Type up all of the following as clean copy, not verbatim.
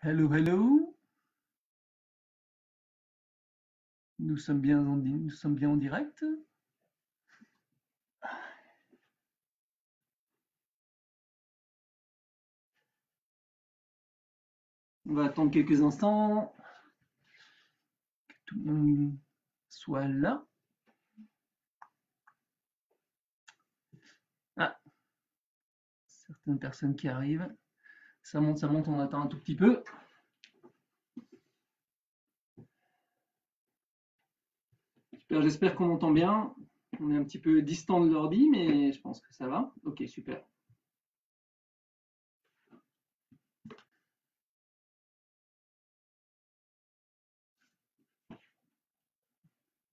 Hello, hello. Nous sommes bien en direct. On va attendre quelques instants que tout le monde soit là. Ah, certaines personnes qui arrivent. Ça monte, on attend un tout petit peu. Super, j'espère qu'on m'entend bien. On est un petit peu distant de l'ordi, mais je pense que ça va. Ok, super.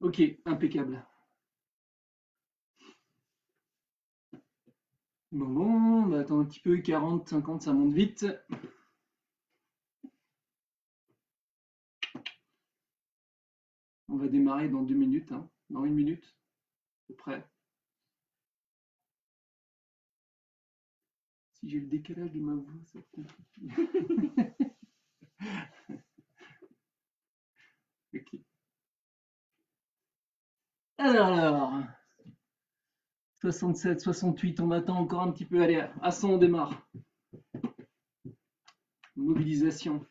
Ok, impeccable. Bon, on va attendre un petit peu, 40, 50, ça monte vite. On va démarrer dans 2 minutes, hein. Dans 1 minute, à peu près. Si j'ai le décalage de ma voix, ça va être compliqué. Ok. Alors, 67, 68, on attend encore un petit peu. Allez, à 100, on démarre. Mobilisation.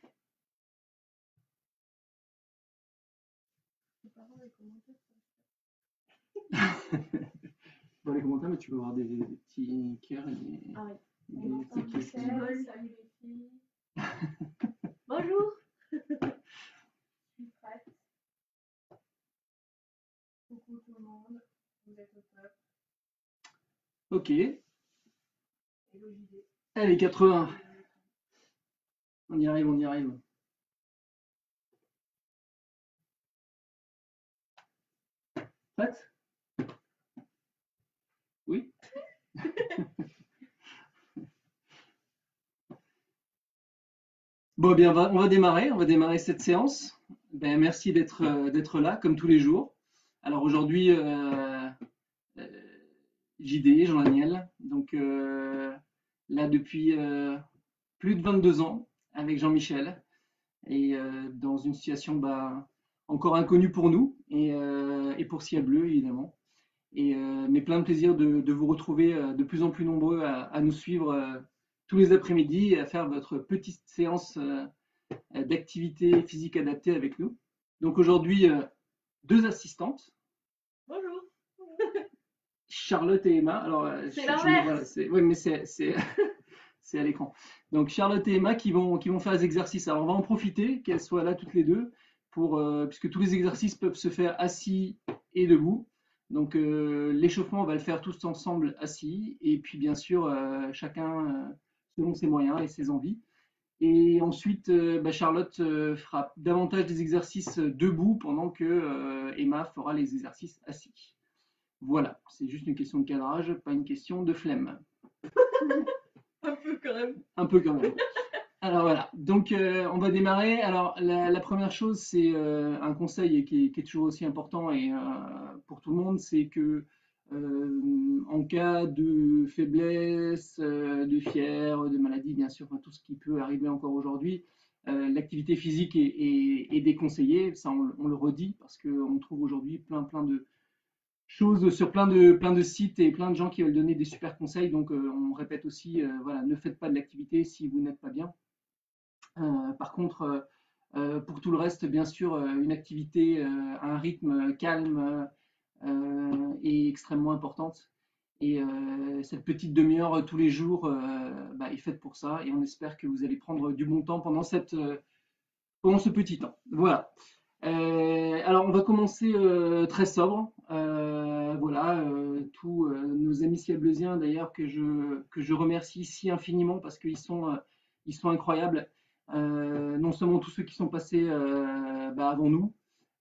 Dans les commentaires, mais tu peux voir des petits cœurs et des petits qui Salut les filles. Bonjour. Je suis prête. Coucou tout le monde. Vous êtes au top. Ok. Hello JD. Allez, 80. On y arrive, on y arrive. Prête? Oui. Bon, bien, on va démarrer cette séance. Ben, merci d'être là, comme tous les jours. Alors aujourd'hui, JD, Jean-Daniel, donc là depuis plus de 22 ans avec Jean-Michel et dans une situation encore inconnue pour nous et pour Ciel Bleu évidemment. Mais plein de plaisir de vous retrouver de plus en plus nombreux à nous suivre tous les après-midi et à faire votre petite séance d'activité physique adaptée avec nous. Donc aujourd'hui, 2 assistantes. Bonjour. Charlotte et Emma. Alors, c'est l'inverse. Voilà, oui, mais c'est à l'écran. Donc Charlotte et Emma qui vont faire les exercices. Alors on va en profiter qu'elles soient là toutes les deux puisque tous les exercices peuvent se faire assis et debout. Donc l'échauffement on va le faire tous ensemble assis et puis bien sûr chacun selon ses moyens et ses envies. Et ensuite Charlotte fera davantage des exercices debout pendant que Emma fera les exercices assis. Voilà, c'est juste une question de cadrage, pas une question de flemme. Un peu quand même. Un peu quand même. Alors voilà, donc on va démarrer. Alors la première chose, c'est un conseil qui est toujours aussi important et pour tout le monde, c'est que en cas de faiblesse, de fièvre, de maladie, bien sûr, enfin, tout ce qui peut arriver encore aujourd'hui, l'activité physique est déconseillée. Ça, on le redit parce qu'on trouve aujourd'hui plein de choses sur plein de sites et plein de gens qui veulent donner des super conseils. Donc on répète aussi, voilà, ne faites pas de l'activité si vous n'êtes pas bien. Par contre, pour tout le reste, bien sûr, une activité à un rythme calme est extrêmement importante. Et cette petite demi-heure tous les jours est faite pour ça. Et on espère que vous allez prendre du bon temps pendant ce petit temps. Voilà. Alors, on va commencer très sobre. Voilà, tous nos amis cielbleusiens d'ailleurs que je remercie si infiniment parce ils sont incroyables. Non seulement tous ceux qui sont passés avant nous,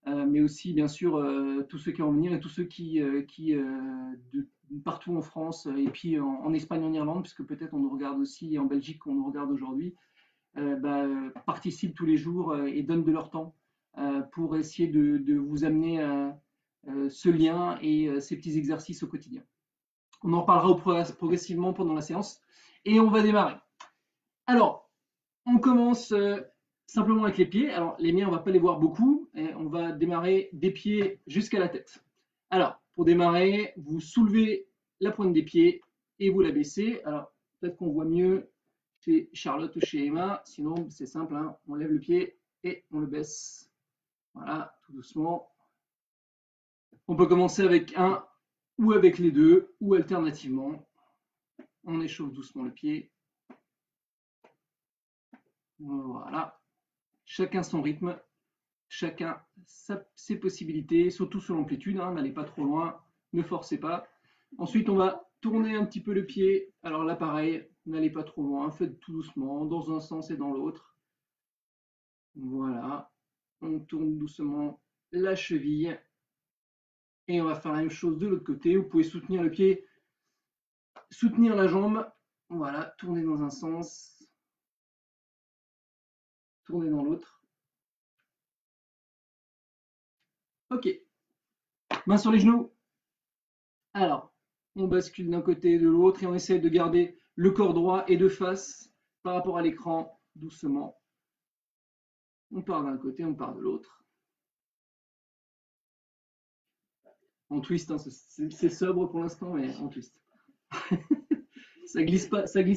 mais aussi bien sûr tous ceux qui vont venir et tous ceux qui de partout en France et puis en Espagne, en Irlande, puisque peut-être on nous regarde aussi, et en Belgique, on nous regarde aujourd'hui, participent tous les jours et donnent de leur temps pour essayer de vous amener ce lien et ces petits exercices au quotidien. On en reparlera progressivement pendant la séance et on va démarrer. Alors, on commence simplement avec les pieds. Alors, les miens, on ne va pas les voir beaucoup. Et on va démarrer des pieds jusqu'à la tête. Alors, pour démarrer, vous soulevez la pointe des pieds et vous la baissez. Alors, peut-être qu'on voit mieux chez Charlotte ou chez Emma. Sinon, c'est simple, hein. On lève le pied et on le baisse. Voilà, tout doucement. On peut commencer avec un ou avec les deux, ou alternativement. On échauffe doucement le pied. Voilà. Chacun son rythme, chacun ses possibilités, surtout sur l'amplitude, hein, n'allez pas trop loin, ne forcez pas. Ensuite, on va tourner un petit peu le pied. Alors là, pareil, n'allez pas trop loin, faites tout doucement, dans un sens et dans l'autre. Voilà. On tourne doucement la cheville. Et on va faire la même chose de l'autre côté. Vous pouvez soutenir le pied, soutenir la jambe. Voilà, tourner dans un sens, tourner dans l'autre. Ok. Main sur les genoux. Alors, on bascule d'un côté et de l'autre et on essaie de garder le corps droit et de face par rapport à l'écran, doucement. On part d'un côté, on part de l'autre. On twist, hein, c'est sobre pour l'instant, mais on twist. ça glisse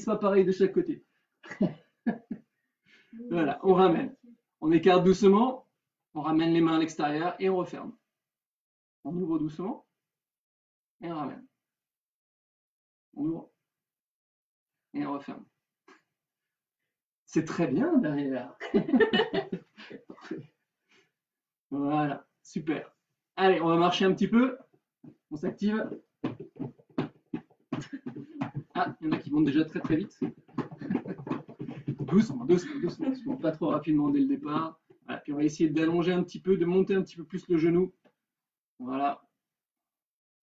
pas pareil de chaque côté. Voilà, on ramène. On écarte doucement, on ramène les mains à l'extérieur et on referme. On ouvre doucement et on ramène. On ouvre et on referme. C'est très bien derrière. Voilà, super. Allez, on va marcher un petit peu. On s'active. Ah, il y en a qui vont déjà très très vite. Doucement, doucement, doucement, doucement, pas trop rapidement dès le départ. Voilà, puis on va essayer d'allonger un petit peu, de monter un petit peu plus le genou. Voilà.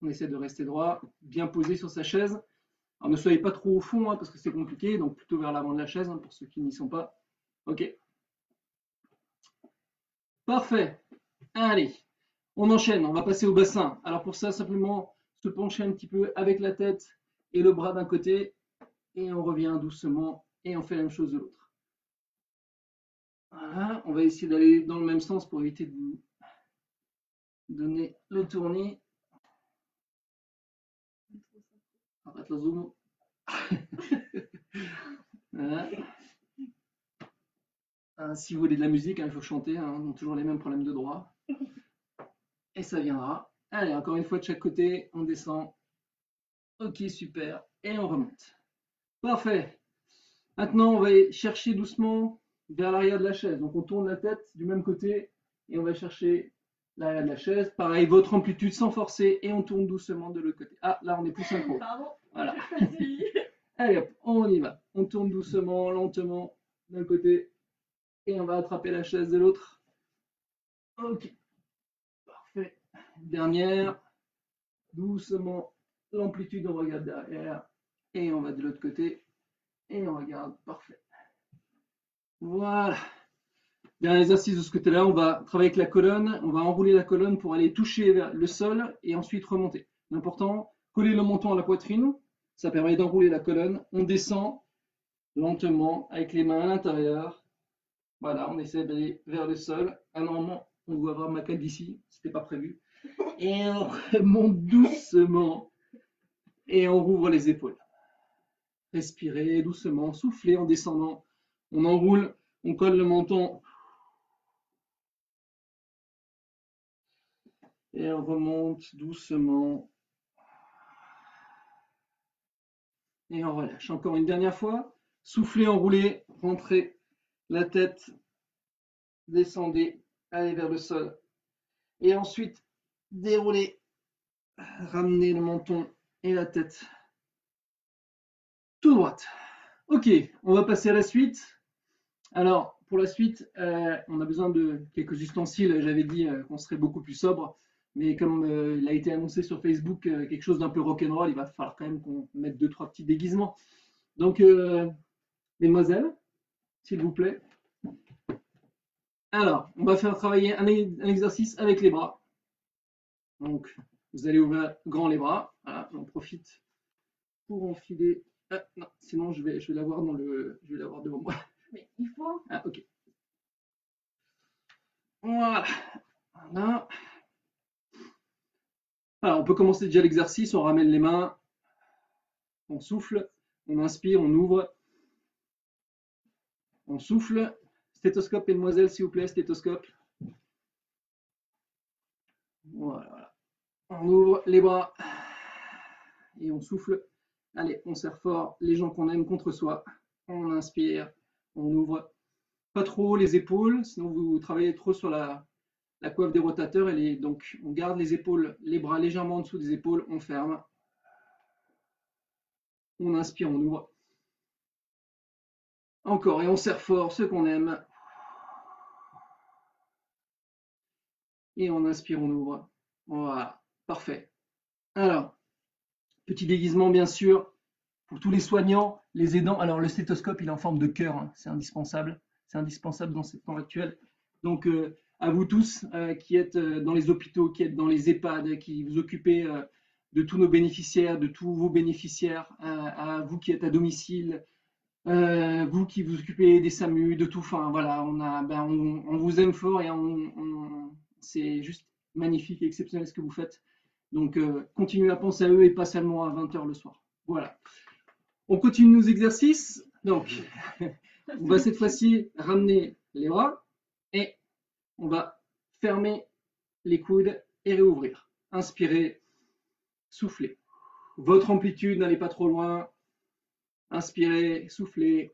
On essaie de rester droit, bien posé sur sa chaise. Alors ne soyez pas trop au fond, hein, parce que c'est compliqué, donc plutôt vers l'avant de la chaise, hein, pour ceux qui n'y sont pas. Ok. Parfait. Allez, on enchaîne, on va passer au bassin. Alors pour ça, simplement se pencher un petit peu avec la tête et le bras d'un côté, et on revient doucement, et on fait la même chose de l'autre. Voilà, on va essayer d'aller dans le même sens pour éviter de vous donner le tournis. Arrête le zoom. Voilà. Si vous voulez de la musique, hein, il faut chanter, hein, donc toujours les mêmes problèmes de droit. Et ça viendra. Allez, encore une fois de chaque côté, on descend. Ok, super. Et on remonte. Parfait. Maintenant, on va chercher doucement vers l'arrière de la chaise. Donc on tourne la tête du même côté et on va chercher l'arrière de la chaise. Pareil, votre amplitude sans forcer et on tourne doucement de l'autre côté. Ah, là on est plus synchro. Pardon. Voilà. Allez hop, on y va. On tourne doucement, lentement d'un côté et on va attraper la chaise de l'autre. Ok. Parfait. Dernière. Doucement, l'amplitude, on regarde derrière et on va de l'autre côté et on regarde. Parfait. Voilà. Dernier exercice de ce côté-là, on va travailler avec la colonne, on va enrouler la colonne pour aller toucher vers le sol et ensuite remonter. L'important, coller le menton à la poitrine, ça permet d'enrouler la colonne. On descend lentement avec les mains à l'intérieur. Voilà, on essaie d'aller vers le sol. Ah, normalement, on doit avoir ma calvitie, c'était pas prévu. Et on remonte doucement et on rouvre les épaules. Respirez doucement, soufflez en descendant. On enroule, on colle le menton. Et on remonte doucement. Et on relâche. Encore une dernière fois. Soufflez, enroulez, rentrez la tête, descendez, allez vers le sol. Et ensuite, déroulez, ramenez le menton et la tête tout droite. Ok, on va passer à la suite. Alors, pour la suite, on a besoin de quelques ustensiles. J'avais dit qu'on serait beaucoup plus sobre. Mais comme il a été annoncé sur Facebook quelque chose d'un peu rock'n'roll, il va falloir quand même qu'on mette 2-3 petits déguisements. Donc, mesdemoiselles, s'il vous plaît. Alors, on va faire travailler un exercice avec les bras. Donc, vous allez ouvrir grand les bras. Voilà, j'en profite pour enfiler. Ah, non, sinon je vais l'avoir devant moi. Mais il faut. Ah, ok. Voilà. Voilà. Alors, on peut commencer déjà l'exercice, on ramène les mains, on souffle, on inspire, on ouvre, on souffle. Stéthoscope, mesdemoiselles, s'il vous plaît, stéthoscope. Voilà. On ouvre les bras et on souffle. Allez, on serre fort les gens qu'on aime contre soi. On inspire, on ouvre. Pas trop les épaules, sinon vous travaillez trop sur la coiffe des rotateurs. Donc, on garde les épaules, les bras légèrement en dessous des épaules, on ferme. On inspire, on ouvre. Encore, et on serre fort ceux qu'on aime. Et on inspire, on ouvre. Voilà, parfait. Alors, petit déguisement bien sûr, pour tous les soignants, les aidants. Alors, le stéthoscope, il est en forme de cœur, hein, c'est indispensable. C'est indispensable dans ce temps actuel. Donc, à vous tous qui êtes dans les hôpitaux, qui êtes dans les EHPAD, qui vous occupez de tous nos bénéficiaires, de tous vos bénéficiaires, à vous qui êtes à domicile, vous qui vous occupez des SAMU, de tout. Enfin, voilà, on vous aime fort et c'est juste magnifique et exceptionnel ce que vous faites. Donc, continuez à penser à eux et pas seulement à 20 h le soir. Voilà. On continue nos exercices. Donc, on va cette fois-ci ramener les bras et on va fermer les coudes et réouvrir. Inspirez, soufflez. Votre amplitude, n'allez pas trop loin. Inspirez, soufflez.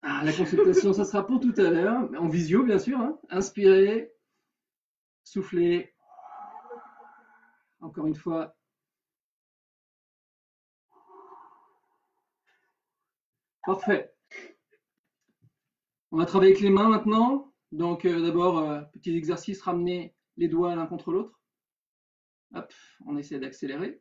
Ah, la consultation, ça sera pour tout à l'heure, en visio bien sûr. Hein. Inspirez, soufflez. Encore une fois. Parfait. On va travailler avec les mains maintenant. Donc d'abord, petit exercice, ramener les doigts l'un contre l'autre. Hop, on essaie d'accélérer.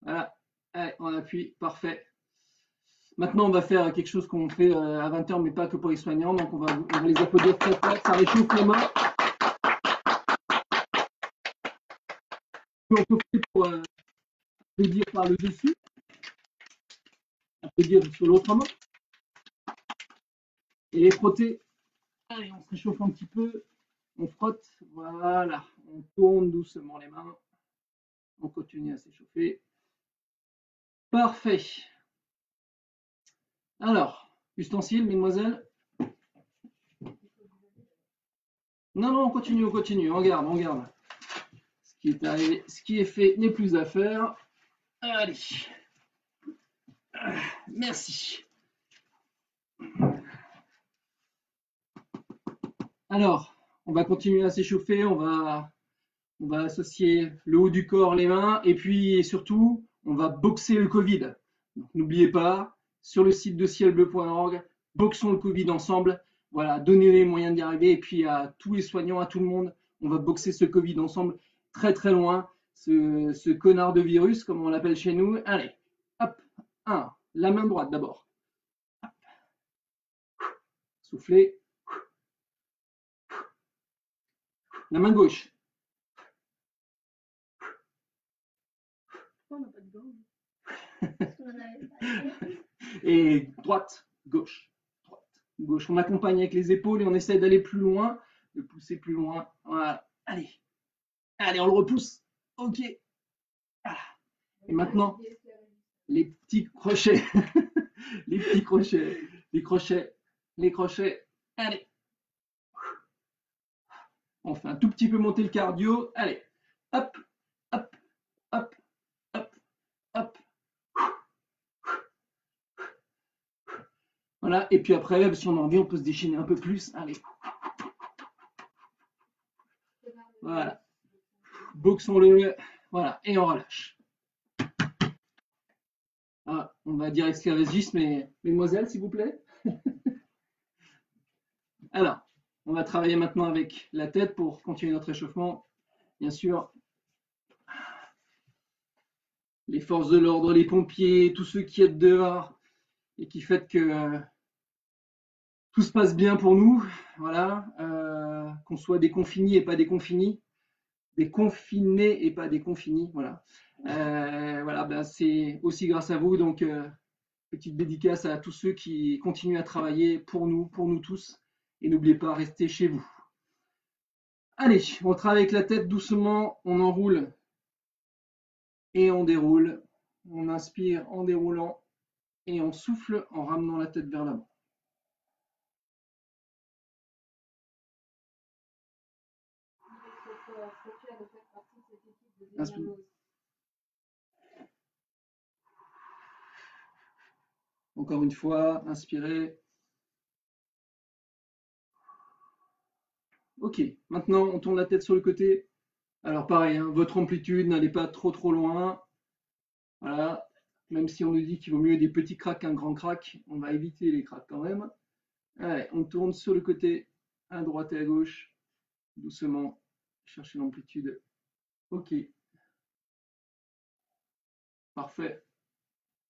Voilà, allez, on appuie, parfait. Maintenant, on va faire quelque chose qu'on fait à 20 h, mais pas que pour les soignants. Donc, on va les applaudir très fort, ça réchauffe les mains. On peut faire pour applaudir par le dessus, applaudir sur l'autre main, et les frotter. Allez, on se réchauffe un petit peu, on frotte, voilà, on tourne doucement les mains, on continue à s'échauffer. Parfait. Alors, ustensiles, mesdemoiselles. Non, non, on continue, on garde, on garde. Ce qui est fait n'est plus à faire. Allez. Merci. Alors, on va continuer à s'échauffer, on va associer le haut du corps, les mains, et puis surtout, on va boxer le Covid. N'oubliez pas, sur le site de cielbleu.org, boxons le Covid ensemble. Voilà, donnez les moyens d'y arriver, et puis à tous les soignants, à tout le monde, on va boxer ce Covid ensemble, très très loin, ce connard de virus, comme on l'appelle chez nous. Allez, hop, la main droite d'abord. Soufflez. La main gauche. On n'a pas de gants. Et droite, gauche, droite, gauche. On accompagne avec les épaules et on essaie d'aller plus loin, de pousser plus loin. Voilà. Allez, allez, on le repousse. Ok. Voilà. Et maintenant, les petits crochets, les petits crochets, les crochets, les crochets. Allez. On fait un tout petit peu monter le cardio. Allez, hop, hop, hop, hop, hop. Voilà, et puis après, si on a envie, on peut se déchaîner un peu plus. Allez. Voilà. Boxons-le. Voilà, et on relâche. Ah, on va dire esclavagisme, mais mesdemoiselles, s'il vous plaît. Alors, on va travailler maintenant avec la tête pour continuer notre échauffement. Bien sûr, les forces de l'ordre, les pompiers, tous ceux qui aident dehors et qui font que tout se passe bien pour nous. Voilà, qu'on soit des confinés et pas des confinés, des confinés et pas des confinés. Voilà. Voilà, ben, c'est aussi grâce à vous. Donc, petite dédicace à tous ceux qui continuent à travailler pour nous tous. Et n'oubliez pas, restez chez vous. Allez, on travaille avec la tête doucement, on enroule et on déroule. On inspire en déroulant et on souffle en ramenant la tête vers l'avant. Inspire. Encore une fois, inspirez. Ok, maintenant on tourne la tête sur le côté. Alors pareil, hein, votre amplitude n'allez pas trop loin. Voilà, même si on nous dit qu'il vaut mieux des petits cracks qu'un grand crack, on va éviter les cracks quand même. Allez, on tourne sur le côté, à droite et à gauche, doucement, cherchez l'amplitude. Ok, parfait.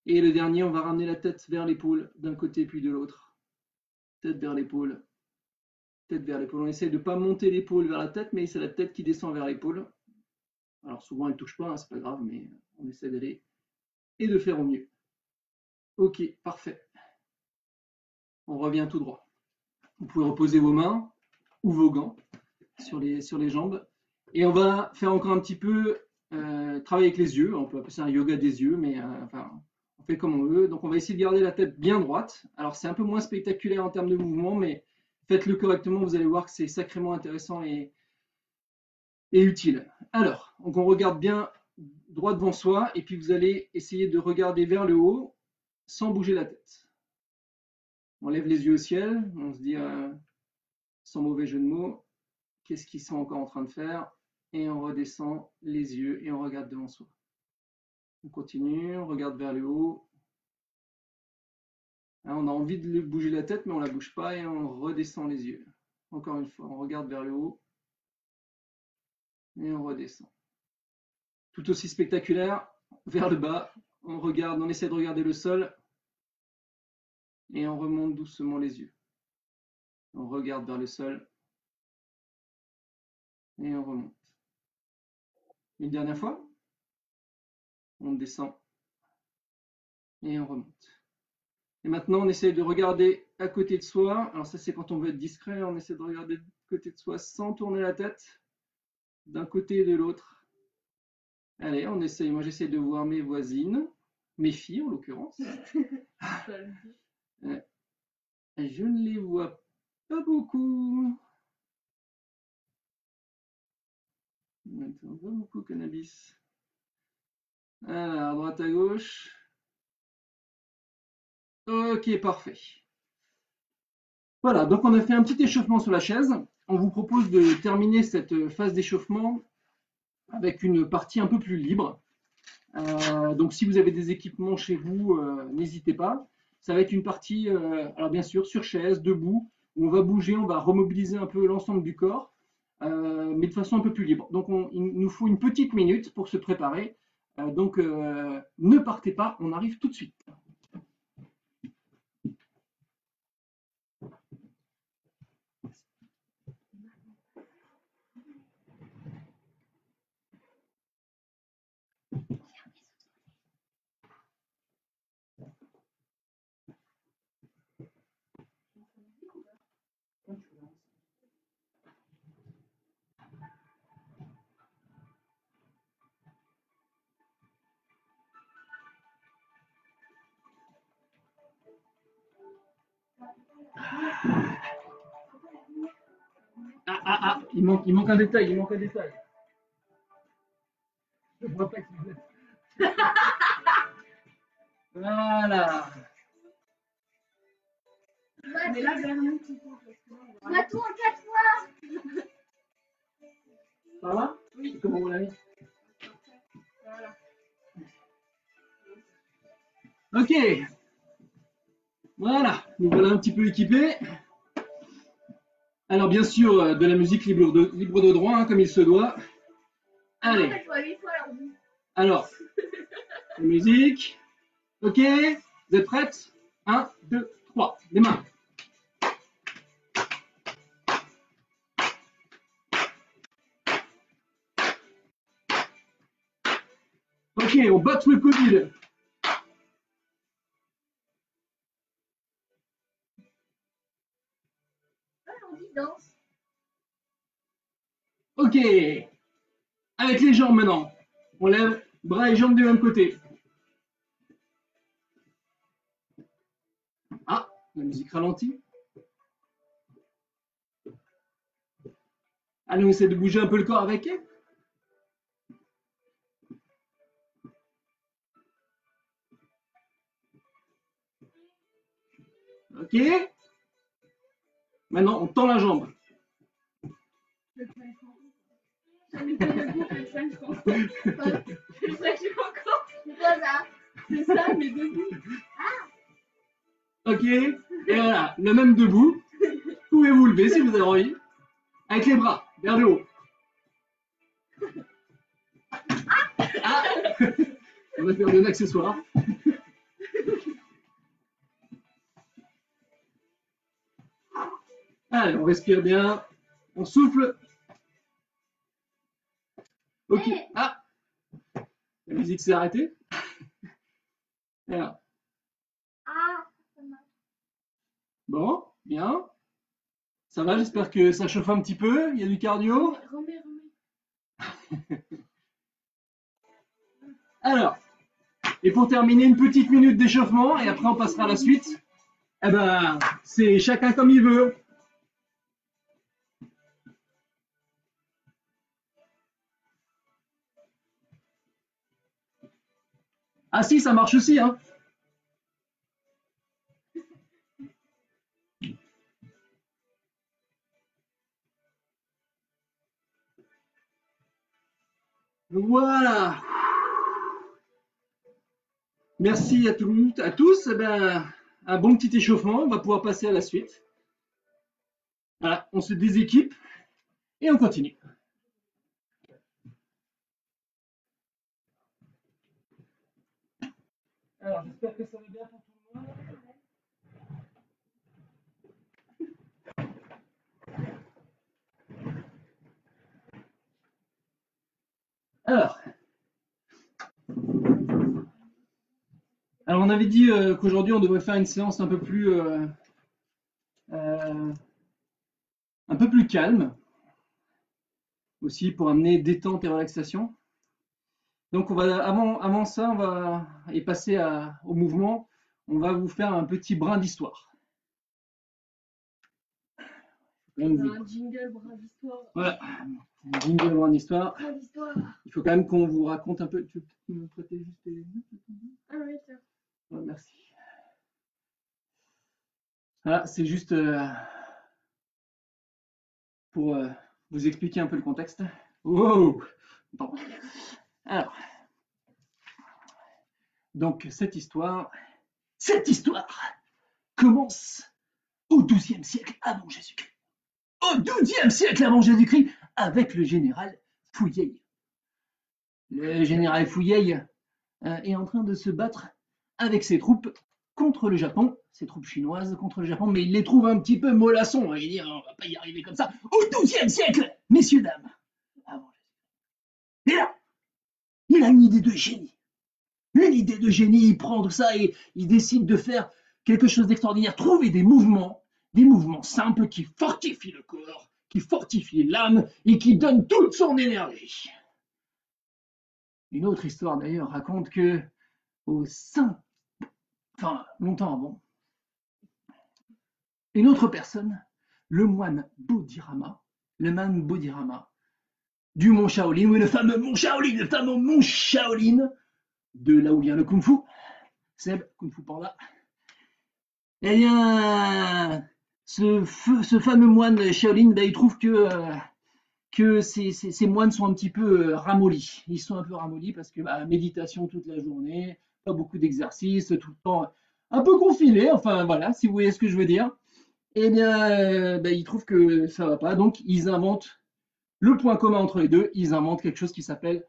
Et le dernier, on va ramener la tête vers l'épaule, d'un côté puis de l'autre. Tête vers l'épaule, tête vers l'épaule. On essaie de ne pas monter l'épaule vers la tête, mais c'est la tête qui descend vers l'épaule. Alors souvent elle ne touche pas, hein, c'est pas grave, mais on essaie d'aller et de faire au mieux. Ok, parfait. On revient tout droit. Vous pouvez reposer vos mains ou vos gants sur les jambes. Et on va faire encore un petit peu travailler avec les yeux. On peut appeler ça un yoga des yeux, mais enfin, on fait comme on veut. Donc on va essayer de garder la tête bien droite. Alors c'est un peu moins spectaculaire en termes de mouvement, mais faites-le correctement, vous allez voir que c'est sacrément intéressant et utile. Alors, donc on regarde bien droit devant soi, et puis vous allez essayer de regarder vers le haut sans bouger la tête. On lève les yeux au ciel, on se dit, sans mauvais jeu de mots, qu'est-ce qu'ils sont encore en train de faire? Et on redescend les yeux et on regarde devant soi. On continue, on regarde vers le haut. On a envie de bouger la tête, mais on ne la bouge pas et on redescend les yeux. Encore une fois, on regarde vers le haut et on redescend. Tout aussi spectaculaire, vers le bas, on regarde, on essaie de regarder le sol et on remonte doucement les yeux. On regarde vers le sol et on remonte. Une dernière fois, on descend et on remonte. Et maintenant, on essaie de regarder à côté de soi. Alors ça, c'est quand on veut être discret, on essaie de regarder de côté de soi sans tourner la tête, d'un côté et de l'autre. Allez, on essaye. Moi, j'essaie de voir mes voisines, mes filles en l'occurrence. Je ne les vois pas beaucoup. Pas beaucoup cannabis. Alors, à droite à gauche. Ok, parfait. Voilà, donc on a fait un petit échauffement sur la chaise. On vous propose de terminer cette phase d'échauffement avec une partie un peu plus libre. Donc si vous avez des équipements chez vous, n'hésitez pas. Ça va être une partie, alors bien sûr, sur chaise, debout, où on va bouger, on va remobiliser un peu l'ensemble du corps, mais de façon un peu plus libre. Donc il nous faut une petite minute pour se préparer. Donc ne partez pas, on arrive tout de suite. Il manque un détail, il manque un détail. Je vois pas qui vous êtes. Voilà. Mais là, j'ai rien qui Bateau en 4 fois. Ça va? Oui. Comment vous l'avez? Voilà. Ok. Voilà, nous voilà un petit peu équipés. Alors bien sûr, de la musique libre de droit, hein, comme il se doit. Allez. Alors, la musique. Ok, vous êtes prêtes? 1, 2, 3, démarre. Ok, on boxe le Covid. Ah, on dit danse. Ok. Avec les jambes maintenant. On lève bras et jambes du même côté. Ah, la musique ralentit. Allez, on essaie de bouger un peu le corps avec elle. Ok. Maintenant, on tend la jambe. J'en ai pas debout avec 5 ans. C'est ça que j'ai encore. C'est quoi ça? C'est ça, mais debout. Ok. Et voilà, le même debout. Vous pouvez vous lever si vous avez envie. Avec les bras vers le haut. Ah. On va faire des accessoires. Allez, on respire bien. On souffle. Ok. Ah, la musique s'est arrêtée. Alors, Ah, ça marche. bon, bien. Ça va, j'espère que ça chauffe un petit peu. Il y a du cardio. Remets. Alors, et pour terminer, une petite minute d'échauffement et après on passera à la suite. Eh ben, c'est chacun comme il veut. Ah si, ça marche aussi, hein. Voilà. Merci à tous. Eh ben, un bon petit échauffement. On va pouvoir passer à la suite. Voilà, on se déséquipe et on continue. Alors, j'espère que ça va bien pour tout le monde. Alors, on avait dit qu'aujourd'hui on devrait faire une séance un peu plus calme, aussi pour amener détente et relaxation. Donc avant ça, on va et passer au mouvement. On va vous faire un petit brin d'histoire. On a un jingle bras d'histoire. Voilà, jingle brin d'histoire. Bras d'histoire. Il faut quand même qu'on vous raconte un peu. Tu peux peut-être me prêter juste tes... Ah oui, tiens. Ouais, merci. Voilà, c'est juste pour vous expliquer un peu le contexte. Wow. Bon. Alors, donc cette histoire commence au XIIe siècle avant Jésus-Christ. Au XIIe siècle avant Jésus-Christ, avec le général Fouilleuil. Le général Fouilleuil est en train de se battre avec ses troupes contre le Japon, ses troupes chinoises contre le Japon, mais il les trouve un petit peu mollassons. Il dit on va pas y arriver comme ça. Au XIIe siècle, messieurs, dames. Et là, il a une idée de génie. Une idée de génie, il prend tout ça et il décide de faire quelque chose d'extraordinaire, trouver des mouvements simples qui fortifient le corps, qui fortifient l'âme et qui donnent toute son énergie. Une autre histoire d'ailleurs raconte que au sein, enfin longtemps avant, une autre personne, le moine Bodhirama, du mont Shaolin, oui le fameux mont Shaolin, de là où vient le Kung Fu, Seb, Kung Fu Panda. Eh bien, ce fameux moine Shaolin, ben, il trouve que ces moines sont un petit peu ramollis. Ils sont un peu ramollis parce que méditation toute la journée, pas beaucoup d'exercices, tout le temps un peu confinés, enfin voilà, si vous voyez ce que je veux dire. Eh bien, ben, ils trouvent que ça va pas, donc ils inventent le point commun entre les deux, ils inventent quelque chose qui s'appelle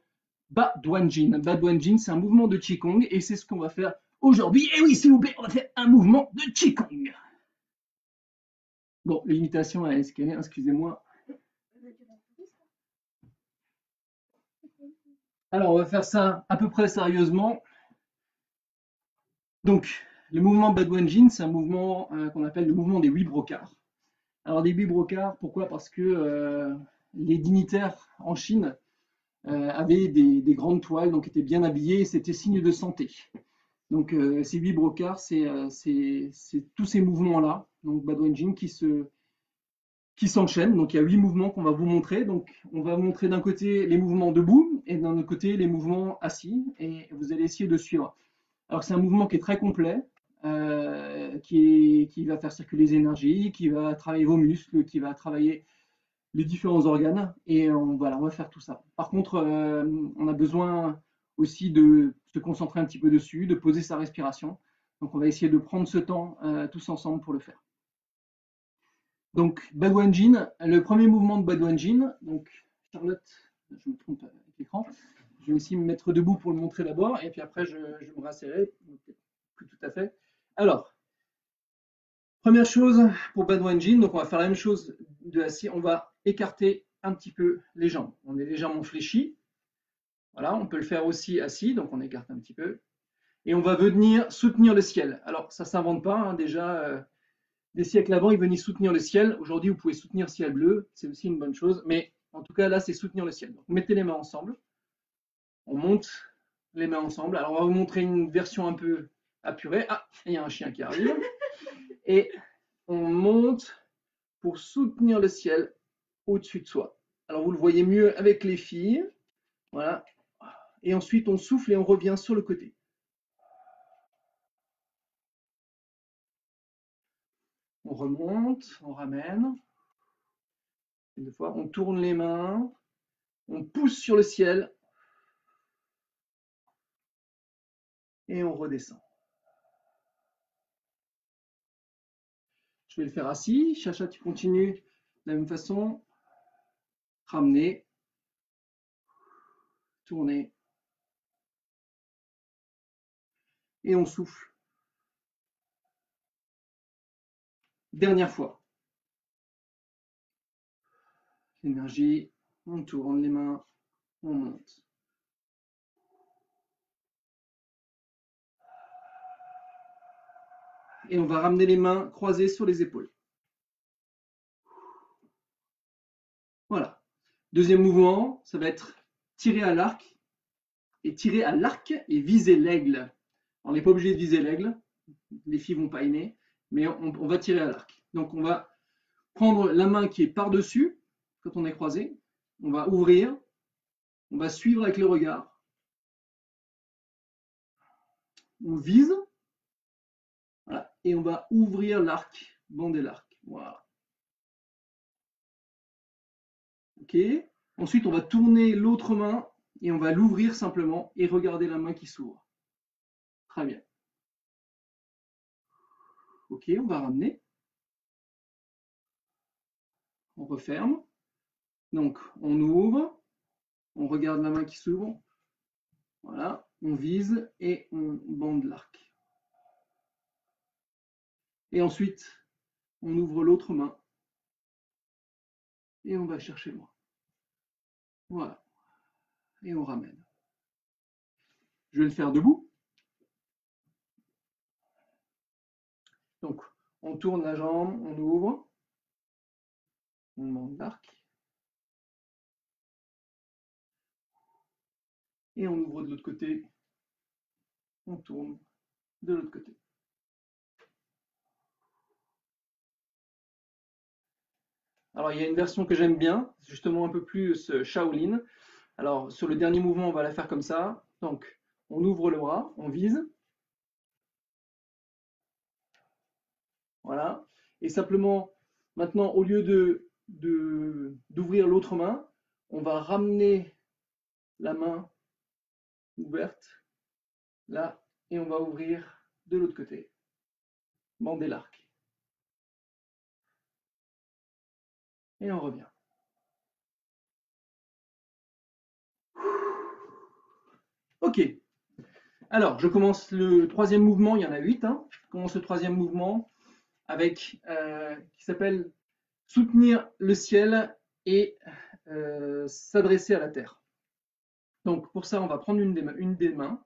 Baduanjin. Baduanjin, c'est un mouvement de Qigong et c'est ce qu'on va faire aujourd'hui. Et oui, s'il vous plaît, on va faire un mouvement de Qigong. Bon, l'imitation à escalader, excusez-moi. Alors, on va faire ça à peu près sérieusement. Donc, le mouvement Badouanjin, c'est un mouvement qu'on appelle le mouvement des 8 brocards. Alors, des 8 brocards, pourquoi? Parce que les dignitaires en Chine avaient des grandes toiles, donc étaient bien habillés, et c'était signe de santé. Donc, ces 8 brocards, c'est tous ces mouvements-là, donc Badouanjin, qui s'enchaînent. Donc, il y a 8 mouvements qu'on va vous montrer. Donc, on va vous montrer d'un côté les mouvements debout et d'un autre côté les mouvements assis, et vous allez essayer de suivre. Alors, c'est un mouvement qui est très complet, qui va faire circuler les énergies, qui va travailler vos muscles, qui va travailler les différents organes, et voilà, on va faire tout ça. Par contre, on a besoin aussi de se concentrer un petit peu dessus, de poser sa respiration. Donc, on va essayer de prendre ce temps tous ensemble pour le faire. Donc, Badouanjin, le premier mouvement de Badouanjin, donc Charlotte, je me trompe avec l'écran, je vais aussi me mettre debout pour le montrer d'abord, et puis après je me rasserrai, plus tout à fait. Alors, première chose pour Badouanjin, donc on va faire la même chose de assis, on va écarter un petit peu les jambes. On est légèrement fléchi, voilà, on peut le faire aussi assis, donc on écarte un petit peu, et on va venir soutenir le ciel. Alors, ça ne s'invente pas, hein, déjà, des siècles avant, ils venaient soutenir le ciel. Aujourd'hui, vous pouvez soutenir le ciel bleu, c'est aussi une bonne chose, mais en tout cas, là, c'est soutenir le ciel. Donc, mettez les mains ensemble, on monte les mains ensemble. Alors, on va vous montrer une version un peu apurée. Ah, il y a un chien qui arrive. Et on monte pour soutenir le ciel au-dessus de soi. Alors, vous le voyez mieux avec les filles. Voilà. Et ensuite, on souffle et on revient sur le côté. On remonte, on ramène. Une fois, on tourne les mains, on pousse sur le ciel et on redescend. Je vais le faire assis. Chacha, tu continues de la même façon. Ramener, tourner et on souffle. Dernière fois. L'énergie, on tourne les mains, on monte. Et on va ramener les mains croisées sur les épaules. Voilà. Deuxième mouvement, ça va être tirer à l'arc et viser l'aigle. On n'est pas obligé de viser l'aigle, les filles vont pas aimer, mais on va tirer à l'arc. Donc on va prendre la main qui est par-dessus, quand on est croisé, on va ouvrir, on va suivre avec le regard, on vise, voilà, et on va ouvrir l'arc, bander l'arc. Voilà. Ok. Ensuite, on va tourner l'autre main et on va l'ouvrir simplement et regarder la main qui s'ouvre. Très bien. Ok, on va ramener. On referme. Donc, on ouvre, on regarde la main qui s'ouvre. Voilà, on vise et on bande l'arc. Et ensuite, on ouvre l'autre main et on va chercher loin. Voilà. Et on ramène. Je vais le faire debout. Donc, on tourne la jambe, on ouvre, on bande l'arc. Et on ouvre de l'autre côté, on tourne de l'autre côté. Alors, il y a une version que j'aime bien, justement un peu plus Shaolin. Alors, sur le dernier mouvement, on va la faire comme ça. Donc, on ouvre le bras, on vise. Voilà. Et simplement, maintenant, au lieu d'ouvrir l'autre main, on va ramener la main ouverte, là, et on va ouvrir de l'autre côté. Bander l'arc. Et on revient. Ok. Alors, je commence le troisième mouvement, il y en a 8. Hein. Je commence le troisième mouvement avec qui s'appelle soutenir le ciel et s'adresser à la terre. Donc pour ça, on va prendre une des mains,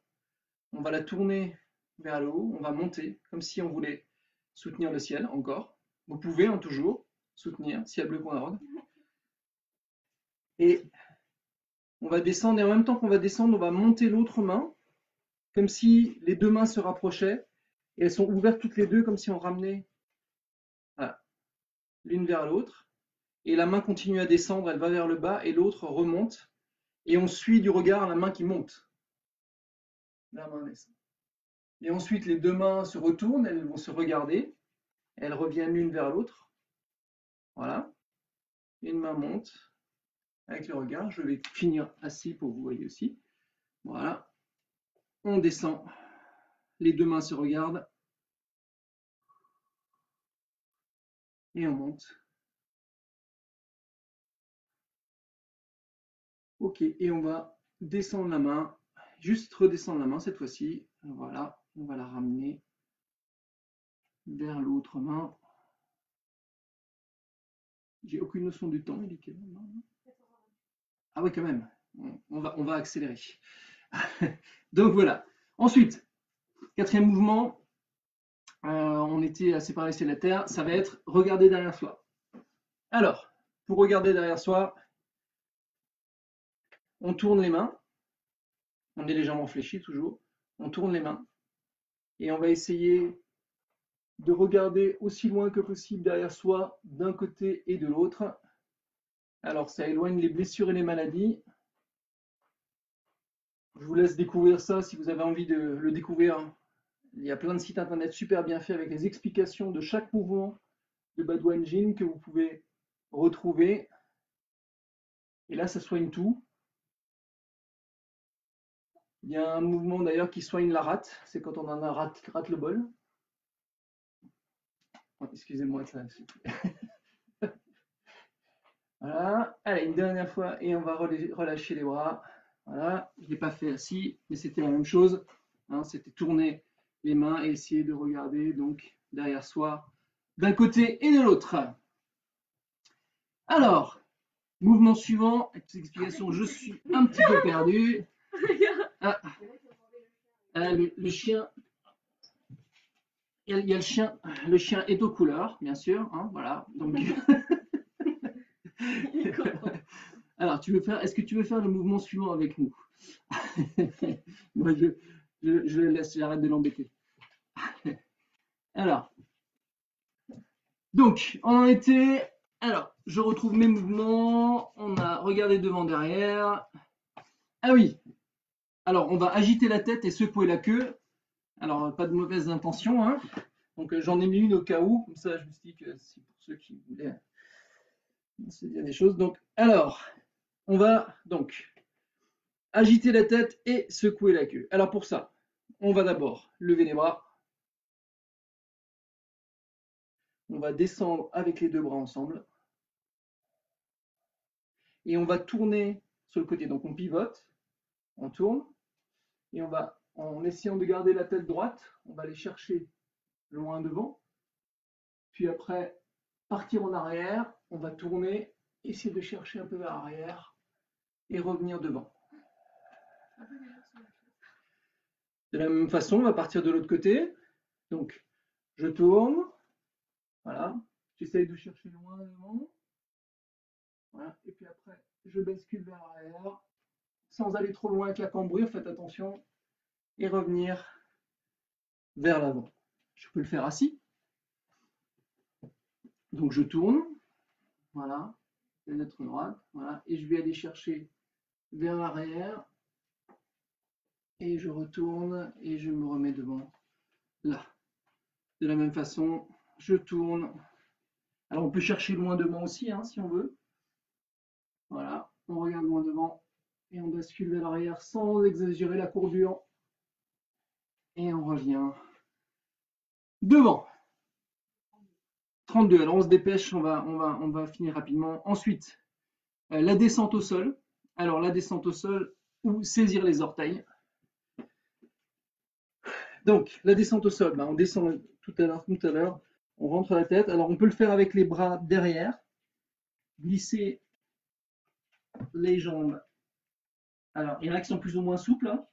on va la tourner vers le haut, on va monter, comme si on voulait soutenir le ciel encore. Vous pouvez hein, toujours soutenir, cielbleu.org. Et on va descendre, et en même temps qu'on va descendre, on va monter l'autre main, comme si les deux mains se rapprochaient, et elles sont ouvertes toutes les deux, comme si on ramenait voilà, l'une vers l'autre. Et la main continue à descendre, elle va vers le bas, et l'autre remonte, et on suit du regard la main qui monte. La main descend. Et ensuite, les deux mains se retournent, elles vont se regarder, elles reviennent l'une vers l'autre. Voilà. Une main monte avec le regard. Je vais finir assis pour que vous voyez aussi. Voilà. On descend. Les deux mains se regardent. Et on monte. Ok. Et on va descendre la main. Juste redescendre la main cette fois-ci. Voilà. On va la ramener vers l'autre main. J'ai aucune notion du temps. Il est quelle heure? Ah oui, quand même. On va accélérer. Donc voilà. Ensuite, quatrième mouvement, on était à séparer le ciel et la terre, ça va être regarder derrière soi. Alors, pour regarder derrière soi, on tourne les mains, on est légèrement fléchi toujours, on tourne les mains et on va essayer de regarder aussi loin que possible derrière soi, d'un côté et de l'autre. Alors, ça éloigne les blessures et les maladies. Je vous laisse découvrir ça si vous avez envie de le découvrir. Il y a plein de sites internet super bien faits avec les explications de chaque mouvement de Badouane Jin que vous pouvez retrouver. Et là, ça soigne tout. Il y a un mouvement d'ailleurs qui soigne la rate, c'est quand on en a rate le bol. Oh, excusez-moi ça. Voilà. Allez, une dernière fois et on va relâcher les bras. Voilà, je ne l'ai pas fait assis, mais c'était la même chose. Hein, c'était tourner les mains et essayer de regarder donc derrière soi, d'un côté et de l'autre. Alors, mouvement suivant, avec ces explications, je suis un petit peu perdu. Ah, le chien, il y a le chien est aux couleurs, bien sûr. Hein, voilà, donc. Alors, est-ce que tu veux faire le mouvement suivant avec nous? Moi, je le laisse, j'arrête de l'embêter. Alors, donc, on en était. Alors, je retrouve mes mouvements. On a regardé devant, derrière. Ah oui. Alors, on va agiter la tête et secouer la queue. Alors, pas de mauvaises intentions. Hein. Donc, j'en ai mis une au cas où. Comme ça, je me suis dit que c'est pour ceux qui voulaient se dire des choses. Donc, alors, on va donc agiter la tête et secouer la queue. Alors, pour ça, on va d'abord lever les bras. On va descendre avec les deux bras ensemble. Et on va tourner sur le côté. Donc, on pivote, on tourne. Et on va, en essayant de garder la tête droite, on va aller chercher loin devant. Puis après, partir en arrière, on va tourner, essayer de chercher un peu vers l'arrière et revenir devant. De la même façon, on va partir de l'autre côté. Donc, je tourne. Voilà. J'essaye de chercher loin devant. Voilà. Et puis après, je bascule vers l'arrière. Sans aller trop loin avec la cambrure, faites attention. Et revenir vers l'avant. Je peux le faire assis. Donc, je tourne. Voilà. Fenêtre droite. Voilà. Et je vais aller chercher vers l'arrière. Et je retourne et je me remets devant. Là. De la même façon, je tourne. Alors, on peut chercher loin devant aussi, hein, si on veut. Voilà, on regarde loin devant et on bascule vers l'arrière sans exagérer la courbure. Et on revient devant. 32, alors on se dépêche, on va finir rapidement. Ensuite, la descente au sol. Alors, la descente au sol ou saisir les orteils. Donc, la descente au sol, on descend tout à l'heure, on rentre la tête. Alors, on peut le faire avec les bras derrière, glisser les jambes Alors, il y en a qui sont plus ou moins souples, hein.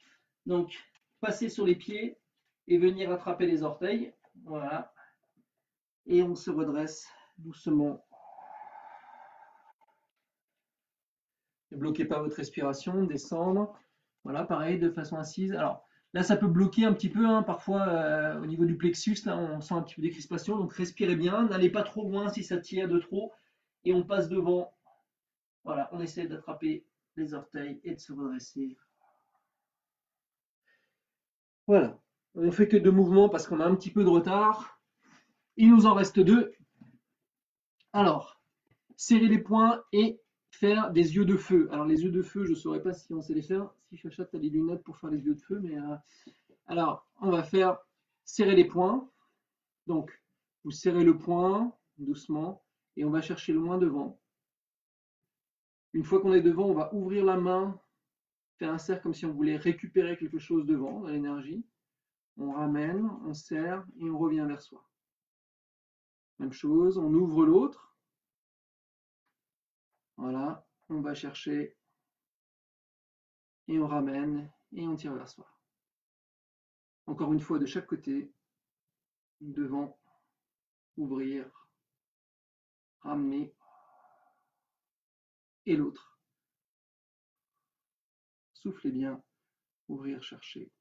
Donc, passer sur les pieds et venir attraper les orteils. Voilà. Et on se redresse doucement. Ne bloquez pas votre respiration, descendre. Voilà, pareil, de façon assise. Alors, là, ça peut bloquer un petit peu, hein, parfois au niveau du plexus, là, on sent un petit peu des crispations. Donc, respirez bien. N'allez pas trop loin si ça tire de trop. Et on passe devant. Voilà, on essaie d'attraper les orteils et de se redresser. Voilà. On fait que 2 mouvements parce qu'on a un petit peu de retard. Il nous en reste 2. Alors, serrer les poings et faire des yeux de feu. Alors, les yeux de feu, je ne saurais pas si on sait les faire. Si Chacha, tu as les lunettes pour faire les yeux de feu. Mais alors, on va faire serrer les poings. Donc, vous serrez le poing doucement et on va chercher loin devant. Une fois qu'on est devant, on va ouvrir la main, faire un cercle comme si on voulait récupérer quelque chose devant, dans l'énergie. On ramène, on serre et on revient vers soi. Même chose, on ouvre l'autre. Voilà, on va chercher et on ramène et on tire vers soi. Encore une fois de chaque côté, devant, ouvrir, ramener et l'autre. Soufflez bien, ouvrir, chercher,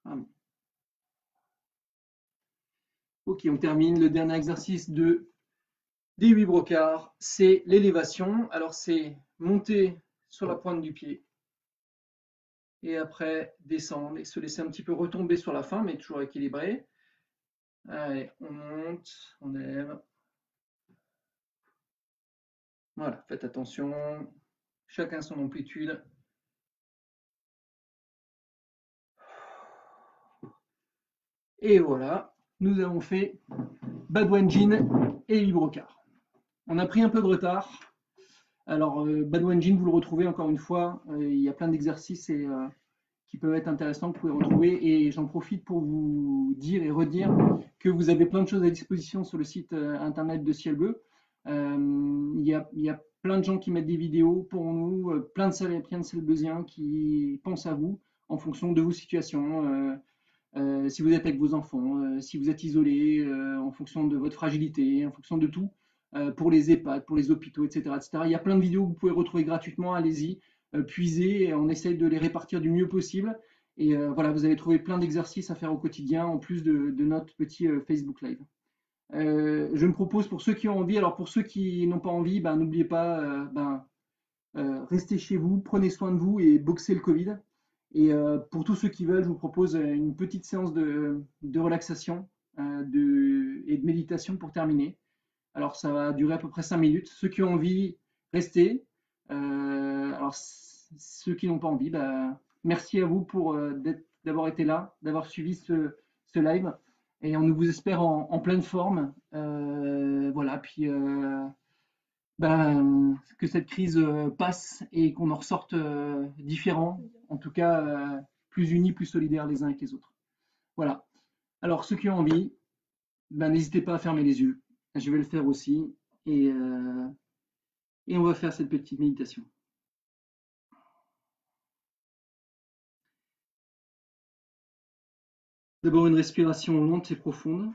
ramener. Ok, on termine le dernier exercice des 8 brocards, c'est l'élévation. Alors c'est monter sur la pointe du pied et après descendre et se laisser un petit peu retomber sur la fin, mais toujours équilibré. Allez, on monte, on lève. Voilà, faites attention, chacun son amplitude. Et voilà, nous avons fait Badwanjin et 8 brocards. On a pris un peu de retard. Alors, Badwanjin, vous le retrouvez encore une fois, il y a plein d'exercices qui peuvent être intéressants que vous pouvez retrouver. Et j'en profite pour vous dire et redire que vous avez plein de choses à disposition sur le site internet de Ciel Bleu. Il y a plein de gens qui mettent des vidéos pour nous, plein de Selbeusiens qui pensent à vous en fonction de vos situations. Si vous êtes avec vos enfants, si vous êtes isolé, en fonction de votre fragilité, en fonction de tout, pour les EHPAD, pour les hôpitaux, etc., etc. Il y a plein de vidéos que vous pouvez retrouver gratuitement, allez-y, puisez, et on essaye de les répartir du mieux possible. Et voilà, vous allez trouver plein d'exercices à faire au quotidien, en plus de notre petit Facebook Live. Je me propose pour ceux qui ont envie, alors pour ceux qui n'ont pas envie, ben, n'oubliez pas, restez chez vous, prenez soin de vous et boxez le Covid. Et pour tous ceux qui veulent, je vous propose une petite séance de relaxation et de méditation pour terminer. Alors ça va durer à peu près 5 minutes. Ceux qui ont envie, restez. Alors ceux qui n'ont pas envie, bah, merci à vous pour d'avoir été là, d'avoir suivi ce live. Et on vous espère en pleine forme. Voilà, puis que cette crise passe et qu'on en ressorte différents, en tout cas plus unis, plus solidaires les uns avec les autres. Voilà. Alors ceux qui ont envie, n'hésitez pas à fermer les yeux. Je vais le faire aussi et on va faire cette petite méditation. D'abord une respiration lente et profonde.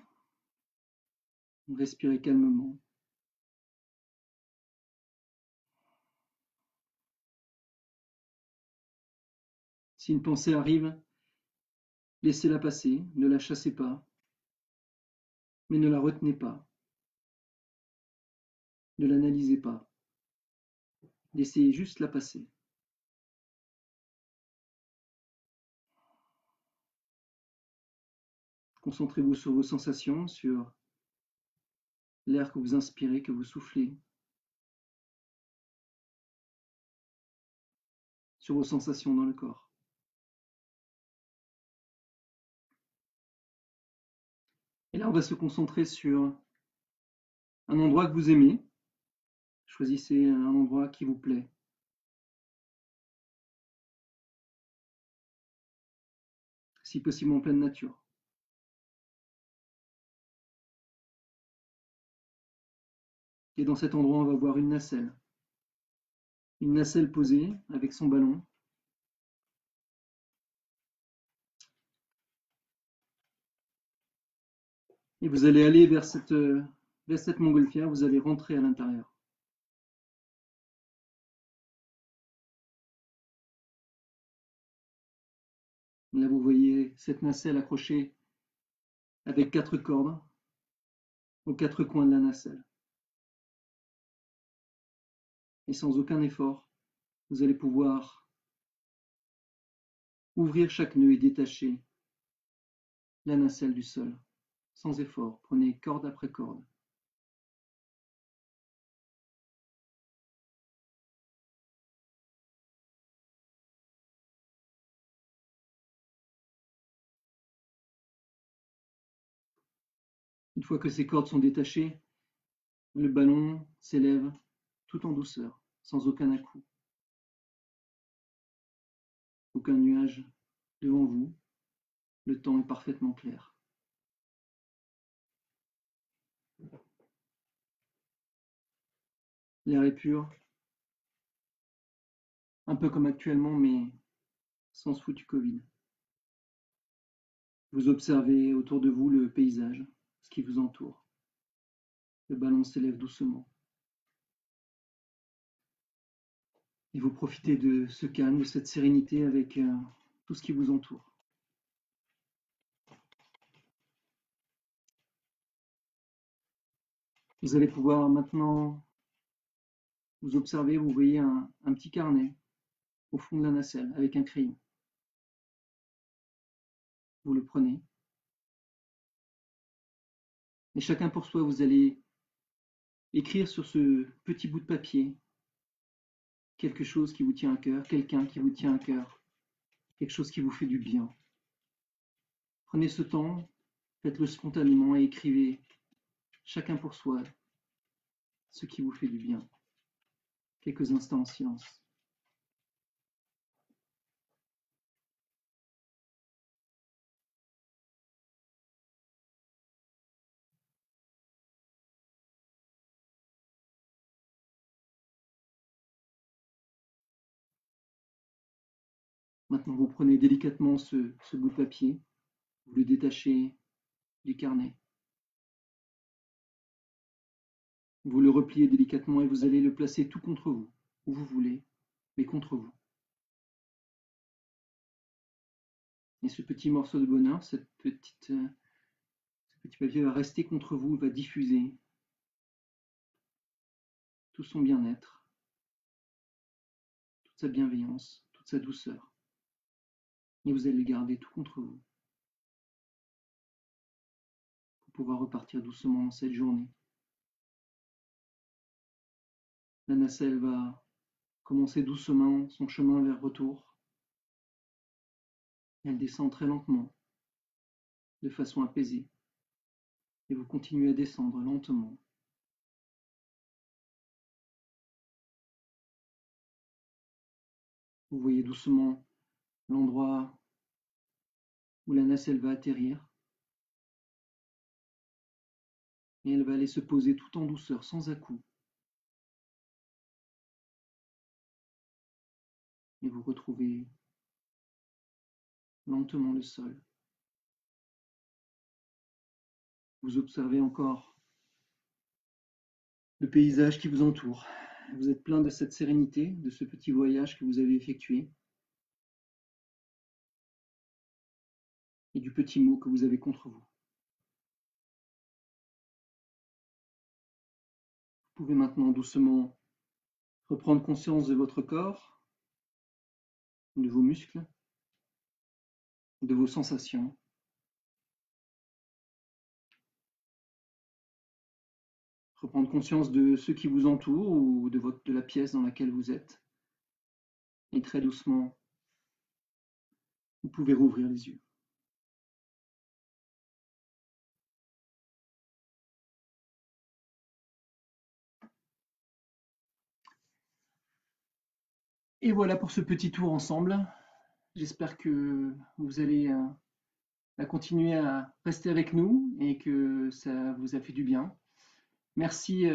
Respirez calmement. Si une pensée arrive, laissez-la passer, ne la chassez pas, mais ne la retenez pas, ne l'analysez pas. Laissez juste la passer. Concentrez-vous sur vos sensations, sur l'air que vous inspirez, que vous soufflez, sur vos sensations dans le corps. Et là, on va se concentrer sur un endroit que vous aimez. Choisissez un endroit qui vous plaît. Si possible en pleine nature. Et dans cet endroit, on va voir une nacelle. une nacelle posée avec son ballon. Et vous allez aller vers cette montgolfière, vous allez rentrer à l'intérieur. Là, vous voyez cette nacelle accrochée avec 4 cordes aux 4 coins de la nacelle. Et sans aucun effort, vous allez pouvoir ouvrir chaque nœud et détacher la nacelle du sol. Sans effort, prenez corde après corde. Une fois que ces cordes sont détachées, le ballon s'élève tout en douceur, sans aucun à-coup. Aucun nuage devant vous, le temps est parfaitement clair. L'air est pur, un peu comme actuellement, mais sans ce foutu Covid. Vous observez autour de vous le paysage, ce qui vous entoure. Le ballon s'élève doucement. Et vous profitez de ce calme, de cette sérénité avec tout ce qui vous entoure. Vous allez pouvoir maintenant vous observer, vous voyez un petit carnet au fond de la nacelle avec un crayon. Vous le prenez. Et chacun pour soi, vous allez écrire sur ce petit bout de papier quelque chose qui vous tient à cœur, quelqu'un qui vous tient à cœur, quelque chose qui vous fait du bien. Prenez ce temps, faites-le spontanément et écrivez chacun pour soi ce qui vous fait du bien. Quelques instants en silence. Maintenant, vous prenez délicatement ce bout de papier, vous le détachez du carnet. Vous le repliez délicatement et vous allez le placer tout contre vous, où vous voulez, mais contre vous. Et ce petit morceau de bonheur, ce petit papier va rester contre vous, va diffuser tout son bien-être, toute sa bienveillance, toute sa douceur. Et vous allez le garder tout contre vous pour pouvoir repartir doucement dans cette journée. La nacelle va commencer doucement son chemin vers retour. Elle descend très lentement, de façon apaisée. Et vous continuez à descendre lentement. Vous voyez doucement l'endroit où la nacelle va atterrir. Et elle va aller se poser tout en douceur, sans à-coups. Et vous retrouvez lentement le sol. Vous observez encore le paysage qui vous entoure. Vous êtes plein de cette sérénité, de ce petit voyage que vous avez effectué et du petit mot que vous avez contre vous. Vous pouvez maintenant doucement reprendre conscience de votre corps, de vos muscles, de vos sensations. Reprendre conscience de ceux qui vous entourent ou de la pièce dans laquelle vous êtes. Et très doucement, vous pouvez rouvrir les yeux. Et voilà pour ce petit tour ensemble. J'espère que vous allez continuer à rester avec nous et que ça vous a fait du bien. Merci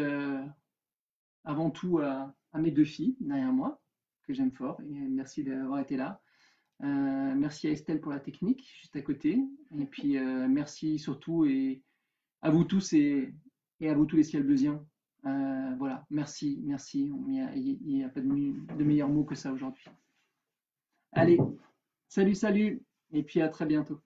avant tout à à mes deux filles derrière moi, que j'aime fort, et merci d'avoir été là. Merci à Estelle pour la technique, juste à côté. Et puis merci surtout et à vous tous et à vous tous les ciel-bleusiens. Voilà, merci, merci. Il n'y a pas de meilleur mot que ça aujourd'hui. Allez, salut, salut, et puis à très bientôt.